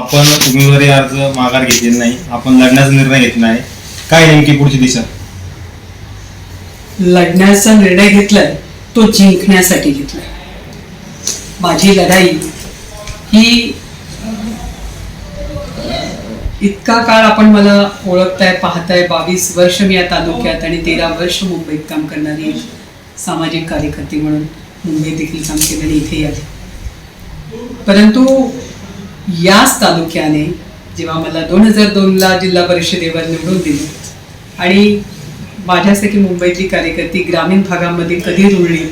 आपण उमेदवारी अर्ज माघार घेतलेला नाही, आपण लढण्याचा निर्णय घेतला आहे, काय नेमकी पुढची दिशा? लढण्याचा निर्णय घेतलाय तो जिंकण्यासाठी घेतलाय. माझी लढाई ही इतका काळ आपण मला ओळखताय, पाहताय. 22 वर्ष मी या तालुक्यात आणि 13 वर्ष मुंबईत काम करणारी सामाजिक कार्यकर्ते म्हणून मुंबईत देखील काम केलं आणि इथे आले. परंतु याच तालुक्याने जेव्हा मला 2002ला जिल्हा परिषदेवर निवडून दिले आणि माझ्यासाठी मुंबईतली कार्यकर्ती ग्रामीण भागामध्ये कधी रुळली,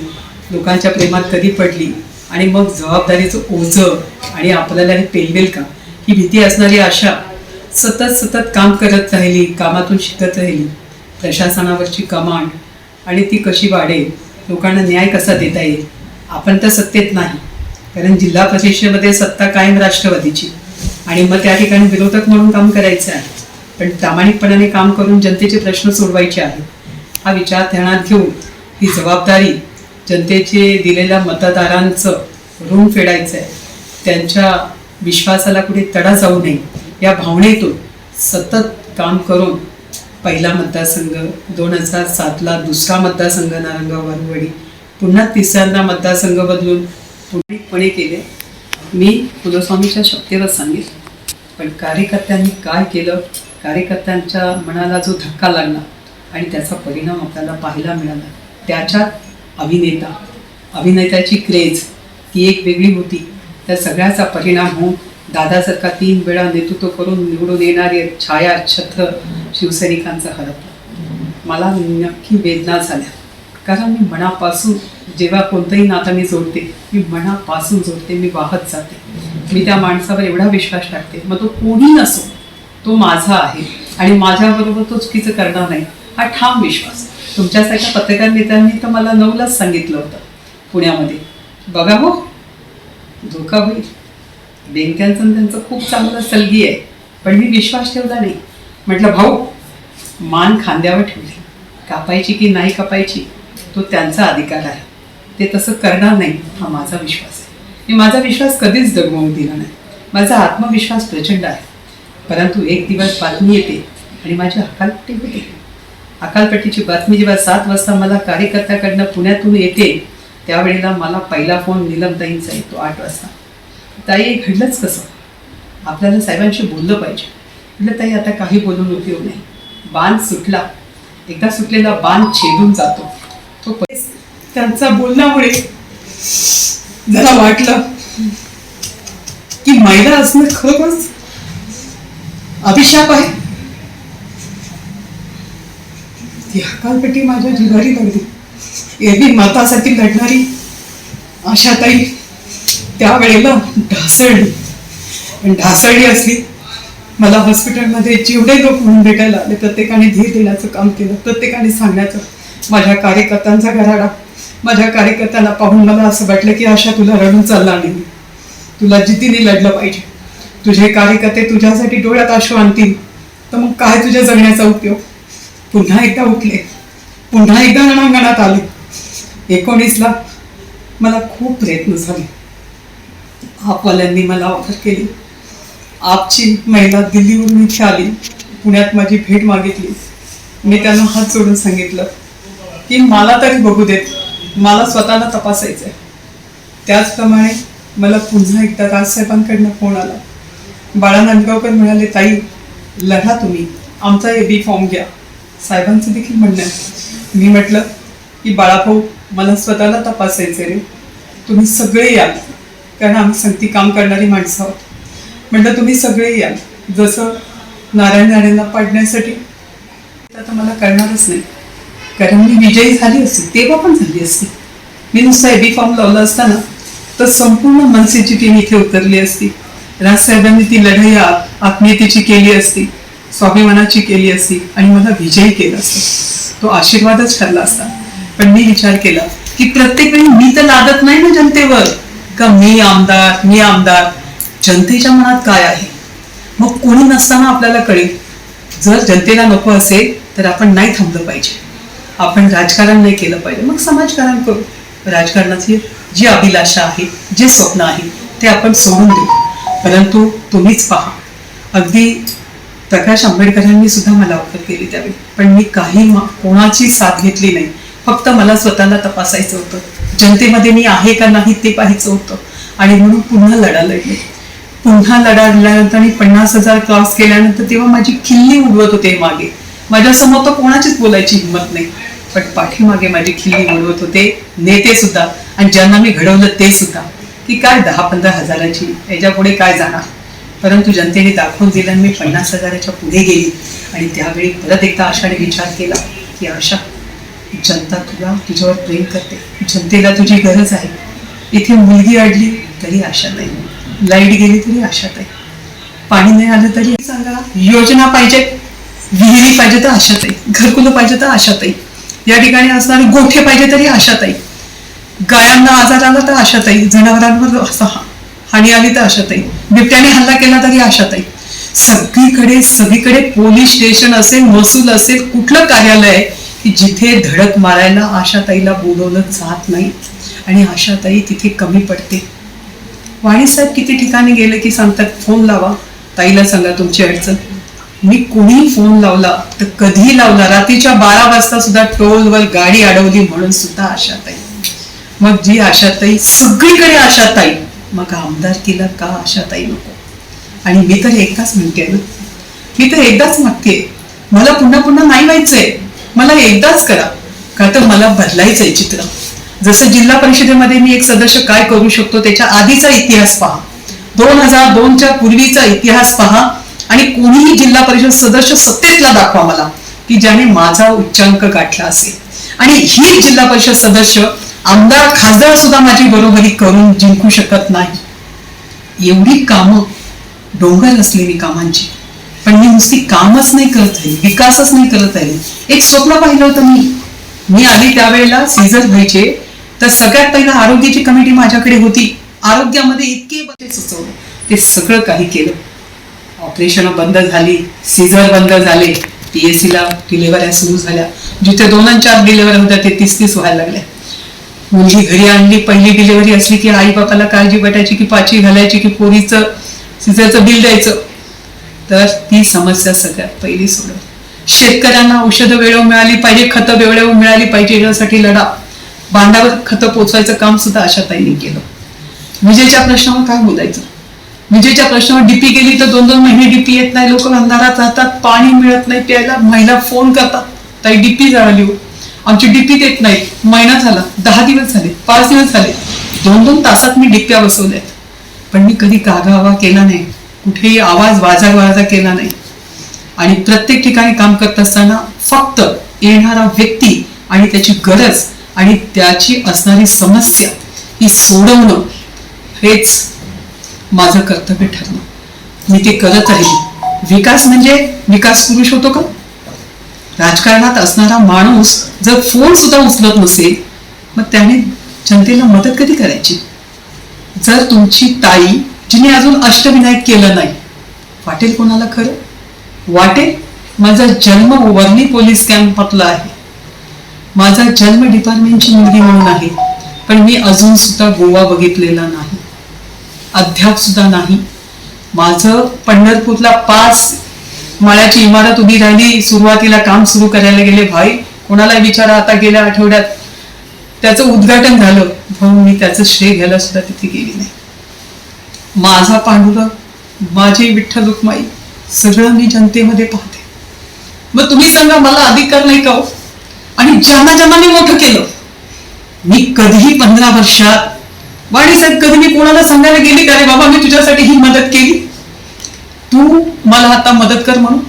लोकांच्या प्रेमात कधी पडली आणि मग जबाबदारीचं ओझं आणि आपल्याला हे पेलवेल का ही भीती असणारी आशा सतत काम करत राहिली, कामातून शिकत राहिली. प्रशासनावरची कमांड आणि ती कशी वाढेल, लोकांना न्याय कसा देता येईल. आपण तर सत्तेत नाही, कारण जिल्हा परिषदेमध्ये सत्ता कायम राष्ट्रवादीची आणि मग त्या ठिकाणी विरोधक म्हणून काम करायचं आहे, पण प्रामाणिकपणाने काम करून जनतेचे प्रश्न सोडवायचे आहेत. हा विचार ध्यानात घेऊन ही जबाबदारी जनतेचे दिलेल्या मतदारांचं ऋण फेडायचं आहे. त्यांच्या विश्वासाला कुठे तडा जाऊ नये या भावनेतून सतत काम करून पहिला मतदारसंघ 2007ला, दुसरा मतदारसंघ नारायणगाव वारुवडी, पुन्हा तिसऱ्यांदा मतदारसंघ बदलून पूर्णपणे केले. मी कुलस्वामीच्या शक्तीवर सांगितलं, पण कार्यकर्त्यांनी काय केलं, कार्यकर्त्यांच्या मनाला जो धक्का लागला आणि त्याचा परिणाम आपल्याला पाहायला मिळाला. त्याच्यात अभिनेत्याची क्रेज ती एक वेगळी होती. त्या सगळ्याचा परिणाम होऊन दादासारखा 3 वेळा नेतृत्व करून निवडून येणारे छायाछत्र शिवसैनिकांचा हरपला. मला नक्की वेदना झाल्या, कारण मी मनापासून जेव्हा कोणतंही नातं मी जोडते, मी मनापासून जोडते, मी वाहत जाते. मी त्या माणसावर एवढा विश्वास टाकते, मग तो कोणी नसो, तो माझा आहे आणि माझ्याबरोबर तो चुकीचं करणार नाही हा ठाम विश्वास. तुमच्यासारख्या पत्रकार मित्रांनी तर मला 9लाच सांगितलं होतं पुण्यामध्ये, बघा हो धोका होईल. बेंक्यांचं त्यांचं खूप चांगलं सलगी आहे, पण मी विश्वास ठेवला नाही. म्हटलं भाऊ, मान खांद्यावर ठेवली, कापायची की नाही कापायची तो त्यांचा अधिकार आहे, ते तसं करणार नाही हा माझा विश्वास आहे. मी माझा विश्वास कधीच डगमवून दिला नाही. माझा आत्मविश्वास प्रचंड आहे. परंतु एक दिवस बातमी येते आणि माझी हकालपट्टी होते. हकालपट्टीची बातमी जेव्हा 7 वाजता मला कार्यकर्त्याकडनं पुण्यातून येते, त्यावेळेला मला पहिला फोन नीलमताईंचा येतो 8 वाजता. ताई घडलंच कसं, आपल्याला साहेबांशी बोललं पाहिजे. म्हटलं ताई आता काही बोलून उपयोग नाही, बाण सुटला, एकदा सुटलेला बाण छेदून जातो. तो त्यांचा बोलण्यामुळे जरा वाटलं की महिला असणं खरंच अभिशाप आहे. ती हकालपट्टी माझ्या जिव्हारी लागली. एरवी मतासाठी लढणारी आशाताई त्यावेळेला ढासळली असली. मला हॉस्पिटलमध्ये जेवढे लोक म्हणून भेटायला आले प्रत्येकाने धीर देण्याचं काम केलं, प्रत्येकाने सांगण्याचं. माझ्या कार्यकर्त्यांचा घराडा, माझ्या कार्यकर्त्यांना पाहून मला असं वाटलं की आशा तुला रडून चालणार नाही, तुला जिद्दीने लढलं पाहिजे. तुझे कार्यकर्ते तुझ्यासाठी डोळ्यात अश्रू आणतील तर मग काय तुझ्या जगण्याचा उपयोग. पुन्हा एकदा उठले, पुन्हा एकदा रणांगणात आले. 19ला मला खूप प्रयत्न झाले. आपवाल्यांनी मला ऑफर केली. आपची महिला दिल्लीवरून इथे आली, पुण्यात माझी भेट मागितली. मी त्यांना हात जोडून सांगितलं की मला तरी बघू देत, मला स्वतःला तपासायचं आहे. त्याचप्रमाणे मला पुन्हा एकदा राजसाहेबांकडनं फोन आला. बाळा नांदगावकर म्हणाले, ताई लढा तुम्ही, आमचा AB फॉर्म घ्या. साहेबांचं देखील म्हणणं आहे. मी म्हटलं की बाळाभाऊ मला स्वतःला तपासायचं रे, तुम्ही सगळे याल, कारण आम्ही संगती काम करणारी माणसं आहोत. म्हटलं तुम्ही सगळे याल, जसं नारायण राणेंना पाडण्यासाठी आता मला करणारच नाही, कारण मी विजयी झाली असती, तेव्हा पण झाली असती. मी नुसता AB फॉर्म लावला असताना तर संपूर्ण मनसेची टीम इथे उतरली असती. राजसाहेबांनी ती लढाई आत्मीयतेची केली असती, स्वाभिमानाची केली असती आणि मला विजयी केला असता. तो आशीर्वादच ठरला असता. पण मी विचार केला की प्रत्येक वेळी मी तर लादत नाही ना जनतेवर का मी आमदार. जनतेच्या मनात काय आहे मग कोणी नसताना आपल्याला कळेल. जर जनतेला नको असेल तर आपण नाही थांबलं पाहिजे, आपण राजकारण नाही केलं पाहिजे, मग समाजकारण करू. राजकारणाची जी अभिलाषा आहे, जे स्वप्न आहे ते आपण सोडून देऊ. परंतु तुम्हीच पहा, अगदी प्रकाश आंबेडकरांनी सुद्धा मला ऑफर केली त्यावेळी, पण मी कोणाची साथ घेतली नाही. फक्त मला स्वतःला तपासायचं होतं, जनतेमध्ये मी आहे का नाही ते पाहायचं होतं. आणि म्हणून पुन्हा लढा लढले. पुन्हा लढा लढल्यानंतर आणि 50,000 क्रॉस केल्यानंतर तेव्हा माझी खिल्ली उडवत होते मागे. माझ्यासमोर तर कोणाचीच बोलायची हिंमत नाही, पण पाठीमागे माझी खिल्ली उडवत होते नेते सुद्धा, आणि ज्यांना मी घडवलं ते सुद्धा, की काय 10-15 हजाराची याच्या पुढे काय जाणार. परंतु जनतेने दाखवून दिलं, मी 50,000च्या पुढे गेली. आणि त्यावेळी परत एकदा आशाने विचार केला की आशा, जनता तुझ्यावर प्रेम करते, जनतेला तुझी गरज आहे. इथे मुलगी अडली तरी आशा नाही, लाईट गेली तरी आशात आहे, पाणी नाही आलं तरी सांगा, योजना पाहिजे, विहिरी पाहिजे तर आशात आहे, घरकुलं पाहिजे तर आशात आहे, या ठिकाणी असणारे गोठे पाहिजे तरी आशात आहे, गायांना आजार आला तर आशात आहे, जनावरांवर हानी आली तर आशात आहे, बिबट्याने हल्ला केला तरी आशात आहे. सगळीकडे पोलीस स्टेशन असेल, महसूल असेल, कुठलं कार्यालय आहे की जिथे धडक मारायला आशाताईला बोलवलं जात नाही. आणि आशाताई तिथे कमी पडते. वाणी साहेब किती ठिकाणी गेले की सांगतात, फोन लावा, ताईला सांगा तुमची अडचण. मी कोणी फोन लावला तर कधी लावला, रात्रीच्या 12 वाजता सुद्धा टोलवर गाडी अडवली म्हणून सुद्धा आशाताई. मग जी आशाताई सगळीकडे आशाताई, मग आमदारकीला का आशाताई नको. आणि मी तर एकदाच म्हणते ना, मी तर एकदाच मागते, मला पुन्हा पुन्हा नाही व्हायचंय, मला एकदाच करा, का तर मला बदलायचंय चित्र. जसं जिल्हा परिषदेमध्ये मी एक सदस्य काय करू शकतो त्याच्या आधीचा इतिहास पहा, 2002च्या पूर्वीचा इतिहास पहा, आणि कोणीही जिल्हा परिषद सदस्य सत्तेतला दाखवा मला की ज्याने माझा उच्चांक गाठला असेल. आणि ही जिल्हा परिषद सदस्य, आमदार, खासदार सुद्धा माझी बरोबरी करून जिंकू शकत नाही. एवढी कामं, डोंगर असलेली कामांची, पण मी नुसती कामच नाही करत आहे, विकासच नाही करत आहे. एक स्वप्न पाहिलं होतं मी आली त्यावेळेला सीझर व्हायचे, तर सगळ्यात पहिला आरोग्याची कमिटी माझ्याकडे होती. आरोग्यामध्ये इतके बदल सुचवले, ते सगळं काही केलं. ऑपरेशन बंद झाली, सीझर बंद झाले, PSC ला डिलिव्हऱ्या सुरू झाल्या. जिथे 2 आणि 4 डिलिव्हरी होत्या ते 30-30 व्हायला लागल्या. मुलगी घरी आणली, पहिली डिलिव्हरी असली की आई बापाला काळजी वाटायची की पाची घालायची की पोरीचं सीझरचं बिल द्यायचं. तर ती समस्या सगळ्यात पहिली सोडवली. शेतकऱ्यांना औषधं वेळेवर मिळाली पाहिजे, खतं वेळेवर मिळाली पाहिजे, यासाठी लढा. बांधावर खतं पोचवायचं काम सुद्धा आशाताईंनी केलं. विजेच्या प्रश्नावर काय बोलायचं, विजेच्या प्रश्नावर डीपी गेली तर 2-2 महिने डीपी येत नाही, लोक अंधारात राहतात, पाणी मिळत नाही प्यायला. महिला फोन करतात, ताई डीपी झाली हो, आमची डीपी देत नाही. महिना झाला, 10 दिवस झाले, 5 दिवस झाले, 2-2 तासात मी डिप्या बसवल्यात, पण मी कधी गागावा केला नाही, कुठेही आवाज वाजा केला नाही. आणि प्रत्येक ठिकाणी काम करत असताना फक्त येणारा व्यक्ती आणि त्याची गरज आणि त्याची असणारी समस्या ही सोडवणं हेच माझं कर्तव्य ठरलं. मी ते करत राहिले. विकास म्हणजे विकास पुरुष होतो का? राजकारणात असणारा माणूस जर फोन सुद्धा उचलत नसेल, मग त्याने जनतेला मदत कधी करायची? जर तुमची ताई, जिने अजून अष्टविनायक केलं नाही, वाटेल कोणाला खरं? वाटेल. माझा जन्म वर्ली पोलीस कॅम्पातला आहे, माझा जन्म डिपार्टमेंटची मुलगी म्हणून आहे, पण मी अजून सुद्धा गोवा बघितलेला नाही, अद्याप सुद्धा नाही. माझं पंढरपूरला 5 माळ्याची इमारत उभी राहिली, सुरुवातीला काम सुरू करायला गेले, भाई कोणाला विचारा, आता गेल्या आठवड्यात त्याचं उद्घाटन झालं, म्हणून मी त्याचं श्रेय घ्यायला सुद्धा तिथे गेली नाही. माझा पांडुरंग, माझी विठ्ठल रुक्माई, सगळं मी जनतेमध्ये पाहते. मग तुम्ही सांगा, मला अधिकार नाही का? आणि ज्यांना मी मोठं केलं, मी कधीही 15 वर्षात वाणी साहेब कधी मी कोणाला सांगायला गेली का रे बाबा मी तुझ्यासाठी ही मदत केली, तू मला आता मदत कर म्हणून?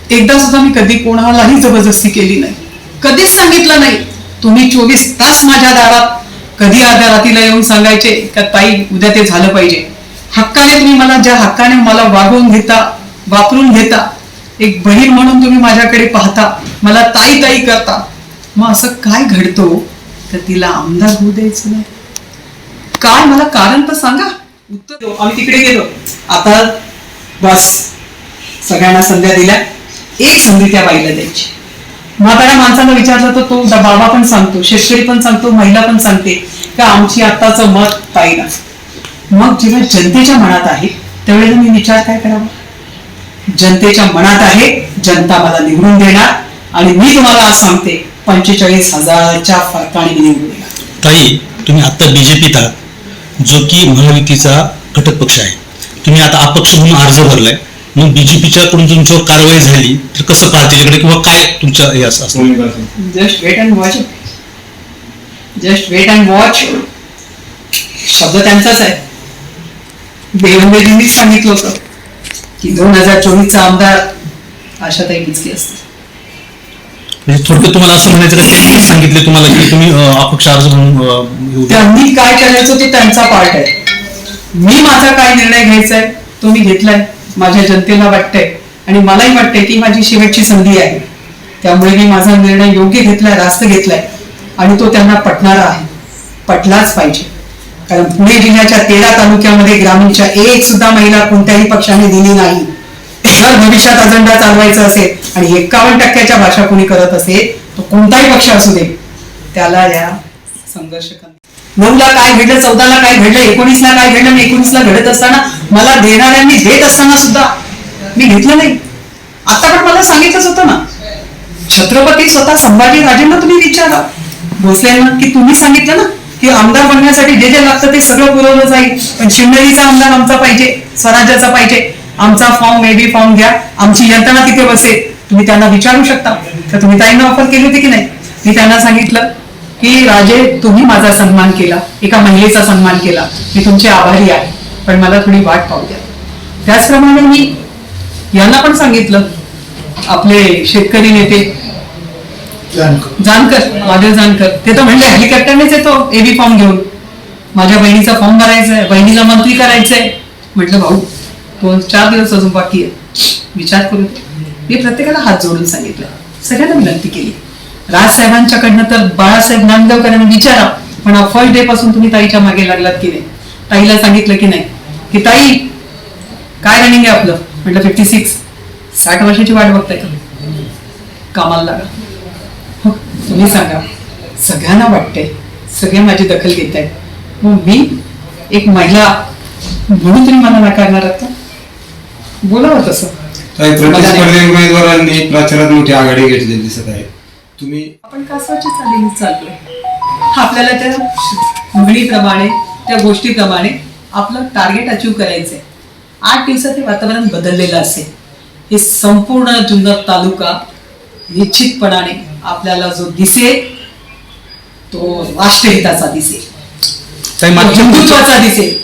एकदा सुद्धा मी कधी कोणालाही जबरदस्ती केली नाही, कधीच सांगितलं नाही. तुम्ही 24 तास माझ्या दारात कधी अर्ध्या रात्रीला येऊन सांगायचे का ताई उद्या ते झालं पाहिजे. हक्काने तुम्ही मला, ज्या हक्काने मला वागवून घेता, वापरून घेता, एक बहीण म्हणून तुम्ही माझ्याकडे पाहता, मला ताई ताई करता. मग असं काय घडतो तर तिला आमदार होऊ द्यायचं नाही? काय, मला कारण तर सांगा. उत्तर आम्ही तिकडे गेलो, आता बस सगळ्यांना संध्या दिल्या, एक संधी त्या बाईला द्यायची. म्हाताऱ्या माणसाला विचारलं तर तो बाबा पण सांगतो, शेतकरी पण सांगतो, महिला पण सांगते का आमची आत्ताचं मत ताईला. मग जेव्हा जनतेच्या मनात आहे त्यावेळेला मी विचार काय करावा? जनतेच्या मनात आहे, जनता मला निवडून देणार आणि मी तुम्हाला आज सांगते 45,000च्या फरकाने मी निवडून देणार. ताई, तुम्ही आता बीजेपीत आहात, जो की महायुतीचा घटक पक्ष आहे. तुम्ही आता अपक्ष म्हणून अर्ज भरलाय. मग बीजेपीच्या कडून तुमच्यावर कारवाई झाली तर कसं पाहते त्याच्याकडे, किंवा काय तुमच्या हे असं असतं? भूमिका असेल. Just wait and watch. Just wait and watch शब्द त्यांचाच आहे. देवेंद्रजींनीच सांगितलं होतं की 2024चा आमदार आशाताई बुचके असतील. म्हणजे थोडक्यात तुम्हाला असं म्हणायचं का त्यांनी सांगितले तुम्हाला की तुम्ही अपक्ष अर्ज म्हणून येऊ द्या? त्यांनी काय करायचं ते त्यांचा पार्ट आहे. मी माझा काय निर्णय घ्यायचा आहे तो मी घेतलाय. माझ्या जनतेला वाटतंय आणि मलाही वाटतंय की माझी शेवटची संधी आहे. त्यामुळे मी माझा निर्णय योग्य घेतलाय, रास्त घेतलाय आणि तो त्यांना पटणारा आहे. पटलाच पाहिजे. कारण पुणे जिल्ह्याच्या 13 तालुक्यामध्ये ग्रामीणच्या एक सुद्धा महिला कोणत्याही पक्षाने दिली नाही. जर भविष्यात अजेंडा चालवायचा असेल आणि 51% भाषा कोणी करत असेल तो कोणताही पक्ष असू दे त्याला या संघर्ष करणार. 9ला काय घडलं, 14ला काय घडलं, 19ला काय घडलं, मी 19ला घडत असताना मला देणाऱ्यांनी देत असताना सुद्धा मी घेतलं नाही. आता पण मला सांगितलंच होतं ना, छत्रपती स्वतः संभाजी राजेंना तुम्ही विचारा, भोसलेंना, की तुम्ही सांगितलं ना की आमदार बनण्यासाठी जे जे लागतं ते सगळं पुरवलं जाईल, पण शिवनेरीचा आमदार आमचा पाहिजे, स्वराज्याचा पाहिजे, आमचा फॉर्म मेबी फॉर्म घ्या, आमची यंत्रणा तिथे बसेल. तुम्ही त्यांना विचारू शकता. तर तुम्ही ताईंना ऑफर केली होती की नाही? मी त्यांना सांगितलं की राजे तुम्ही माझा सन्मान केला, एका महिलेचा सन्मान केला, मी तुमचे आभारी आहे, पण मला थोडी वाट पाहू द्या. त्याचप्रमाणे मी यांना पण सांगितलं, आपले शेतकरी नेते जानकर, वादळ जानकर, ते तर म्हणले हेलिकॉप्टरनेच येतो एबी फॉर्म घेऊन, माझ्या बहिणीचा फॉर्म भरायचा आहे, बहिणीला मंत्री करायचंय. म्हटलं भाऊ 2-4 दिवस अजून बाकी आहे, विचार करू. मी प्रत्येकाला हात जोडून सांगितलं, सगळ्यांना विनंती केली. राजसाहेबांच्याकडनं तर बाळासाहेब नांदगावकरांना विचारा, पण फर्स्ट डे पासून तुम्ही ताईच्या मागे लागलात की नाही? ताईला सांगितलं की नाही की ताई काय रनिंग आहे आपलं? म्हटलं 56. 60 वर्षाची वाट बघताय का? कामाला लागा. हो, तुम्ही सांगा. सगळ्यांना वाटतंय, सगळे माझी दखल घेत आहेत, मग मी एक महिला म्हणून तुम्ही मला नाकारणार आहात का? बोलावं तसं. प्रतिस्पर्धी उमेदवारांनी प्रचारात मोठी आघाडी घेतलेली दिसत आहे. तुम्ही आपण कासवाच्या चालीने चाललोय. आपल्याला त्या म्हणीप्रमाणे, त्या गोष्टीप्रमाणे आपलं टार्गेट अचीव करायचंय. 8 दिवसात हे वातावरण बदललेलं असेल. हे संपूर्ण जुन्नर तालुका निश्चितपणाने आपल्याला जो दिसेल तो राष्ट्रहिताचा दिसेल, ताई, मागच्या हिंदुत्वाचा दिसेल.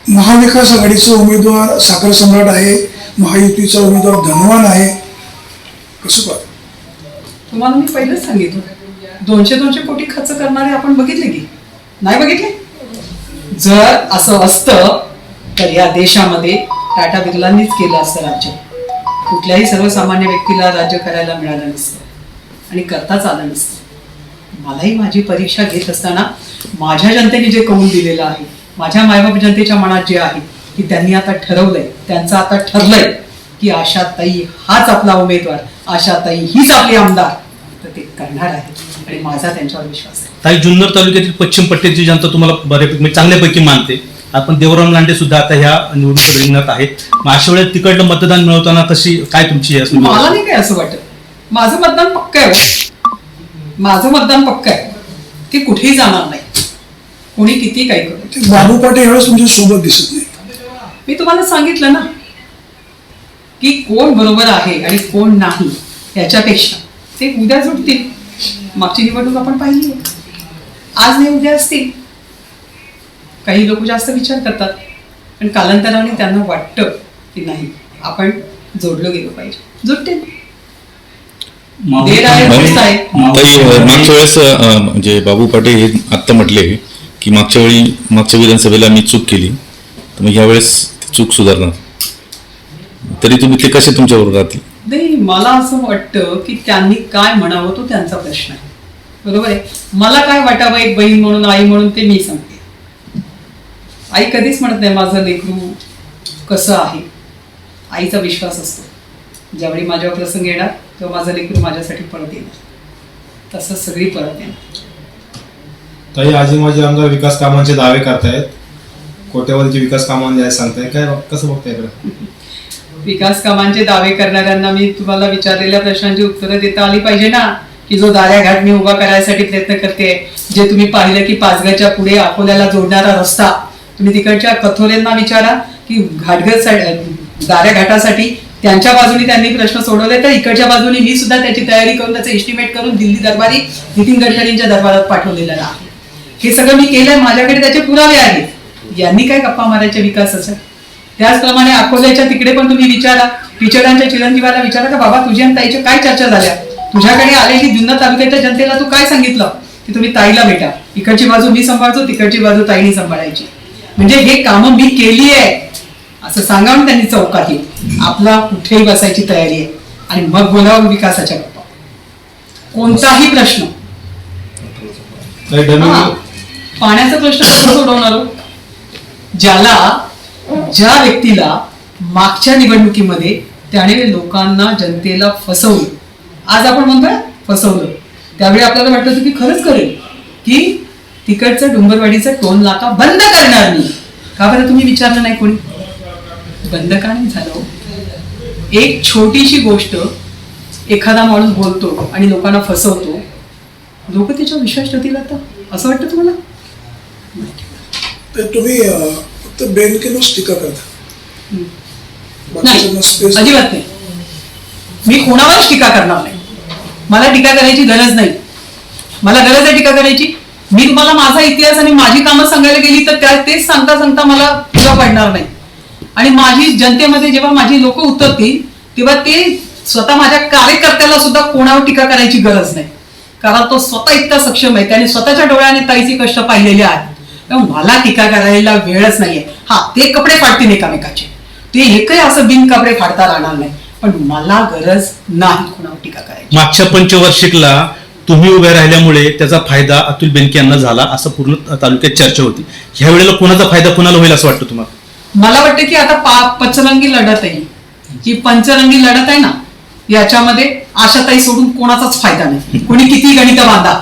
महाविकास आघाडीचा उमेदवार साखर सम्राट आहे, महायुतीचा उमेदवार धनवान आहे, कसं पाहतो? तुम्हाला मी पहिलेच सांगितलं, 200 कोटी खर्च करणारे आपण बघितले की नाही बघितले? जर असं असतं तर या देशामध्ये टाटा बिर्लांनीच केलं असतं राज्य. कुठल्याही सर्वसामान्य व्यक्तीला राज्य करायला मिळालं नसतं आणि करताच आलं नसतं. मलाही माझी परीक्षा घेत असताना माझ्या जनतेने जे कौल दिलेलं आहे, माझ्या मायबाप जनतेच्या मनात जे आहे की त्यांनी आता ठरवलंय, त्यांचं आता ठरलंय की आशाताई हाच आपला उमेदवार, आशाताई हीच आपली आमदार, तर ते करणार आहे आणि माझा त्यांच्यावर विश्वास आहे. ताई, जुन्नर तालुक्यातील पश्चिम पट्ट्याची जनता तुम्हाला बऱ्यापैकी म्हणजे चांगल्यापैकी मानते. आपण देवराम लांडे सुद्धा आता ह्या निवडणुकीत रिंगणात आहेत. मग अशा वेळेस तिकडलं मतदान मिळवताना कशी काय तुमची हे असेल? मला नाही काय असं वाटत. माझं मतदान पक्क आहे. माझं मतदान पक्क आहे. ते कुठेही जाणार नाही, कोणी किती काय करू. ते बाबू पाटे यावेळेस तुमच्या सोबत दिसत नाही. मी तुम्हाला सांगितलं ना की कोण बरोबर आहे आणि कोण नाही याच्यापेक्षा ते उद्या जुटतील. मागची निवडणूक आपण पाहिली आहे. आज नाही उद्या असतील. काही लोक जास्त विचार करतात पण कालांतराने त्यांना वाटतं की नाही आपण जोडलं गेलं पाहिजे. जुटतील. देर आहे, दुरुस्त आहे. ताई, मागच्या वेळेस म्हणजे बाबू पाटे हे आत्ता म्हटले की मागच्या विधानसभेला मी चूक केली, तर मग यावेळेस ती चूक सुधारणार, तरी तुम्ही ते कसे तुमच्यावर राहतील? नाही, मला असं वाटतं की त्यांनी काय म्हणावं तो त्यांचा प्रश्न आहे. बरोबर आहे. मला काय वाटावं एक बहीण म्हणून, आई म्हणून, ते मी सांगते. आई कधीच म्हणत नाही माझं लेकरू कसं आहे. आईचा विश्वास असतो ज्यावेळी माझ्यावर प्रसंग येणार तेव्हा माझं लेकरू माझ्यासाठी परत येणार, तसंच सगळी परत येणार. ताई, आजी माजी आमदार विकास कामांचे दावे करतायत. कोट्यावधीचे विकास कामांनी सांगताय, काय कसं बघताय इकडे? विकास कामांचे दावे करणाऱ्यांना मी तुम्हाला विचारलेल्या प्रश्नांची उत्तरं देता आली पाहिजे ना, की जो दाऱ्याघाट मी उभा करायसाठी प्रयत्न करते, जे तुम्ही पाहिलं की पाचगाच्या पुढे अकोल्याला जोडणारा रस्ता, तुम्ही तिकडच्या कथोरेंना विचारा की दाऱ्याघाटासाठी त्यांच्या बाजूने त्यांनी प्रश्न सोडवले, तर इकडच्या बाजूने मी सुद्धा त्याची तयारी करून त्याचं एस्टिमेट करून दिल्ली दरबारी नितीन गडकरींच्या दरबारात पाठवलेलं आहे. हे सगळं मी केलंय, माझ्याकडे त्याचे पुरावे आहेत. यांनी काय गप्पा मारायच्या विकासाच्या? त्याचप्रमाणे अकोल्याच्या तिकडे पण तुम्ही विचारा, पिचडांच्या चिरंजीवाला विचारा का बाबा तुझ्या आणि ताईच्या काय चर्चा झाल्या, तुझ्याकडे आलेली जुन्नर तालुक्याच्या जनतेला तू काय सांगितलं की तुम्ही ताईला भेटा, इकडची बाजू मी सांभाळतो, तिकडची बाजू ताईने सांभाळायची. म्हणजे हे कामं मी केली आहे असं सांगावं त्यांनी चौकात येईल. आपला कुठेही बसायची तयारी आहे आणि मग बोलावं विकासाच्या गप्पा. कोणताही प्रश्न, काही डमी हा, पाण्याचा प्रश्न कसं सोडवणार हो? ज्या व्यक्तीला मागच्या निवडणुकीमध्ये त्याने लोकांना जनतेला फसवलं, आज आपण म्हणतोय फसवलं, त्यावेळी आपल्याला वाटलं होतं की खरंच करेल, की तिकडचं डोंगरवाडीचं टोल नाका बंद करणार नाही. का बरं तुम्ही विचारलं नाही कोणी? बंद का नाही झालं? एक छोटीशी गोष्ट एखादा माणूस बोलतो आणि लोकांना फसवतो, लोक त्याच्यावर विश्वास ठेवतील आता, असं वाटतं तुम्हाला? तर तुम्ही फक्त बेनकेनच टीका करता, बाकीच्यांना नाही, space- अजिबात नाही. मी कोणावरच टीका करणार नाही. मला टीका करायची गरज नाही. मला गरज आहे टीका करायची? मी तुम्हाला माझा इतिहास आणि माझी कामं सांगायला गेली तर तेच सांगता सांगता मला तुला पडणार नाही. आणि माझी जनतेमध्ये जेव्हा माझी लोक उतरतील तेव्हा ते स्वतः माझ्या कार्यकर्त्याला सुद्धा कोणावर टीका करायची गरज नाही, कारण तो स्वतः इतका सक्षम आहे, त्याने स्वतःच्या डोळ्याने ताईचे कष्ट पाहिलेले आहेत. त्यामुळे मला टीका करायला वेळच नाहीये. हा, ते कपडे फाडतील एकामेकाचे, ते एकही असं बिन कपडे फाडता राहणार नाही, पण मला गरज नाही कोणावर टीका करायची. मागच्या पंचवार्षिकला तुम्ही उभे राहिल्यामुळे त्याचा फायदा अतुल बेनके यांना झाला असं पूर्ण तालुक्यात चर्चा होती. ह्या वेळेला कोणाचा फायदा कोणाला होईल असं वाटतं तुम्हाला? मला वाटतं की आता पंचरंगी लढत आहे, जी पंचरंगी लढत आहे ना, याच्यामध्ये आशाताई सोडून कोणाचाच फायदा नाही. कोणी किती गणित बांधा,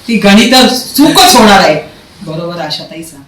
ती गणित चूकच होणार आहे. बरोबर आशाताई सांग.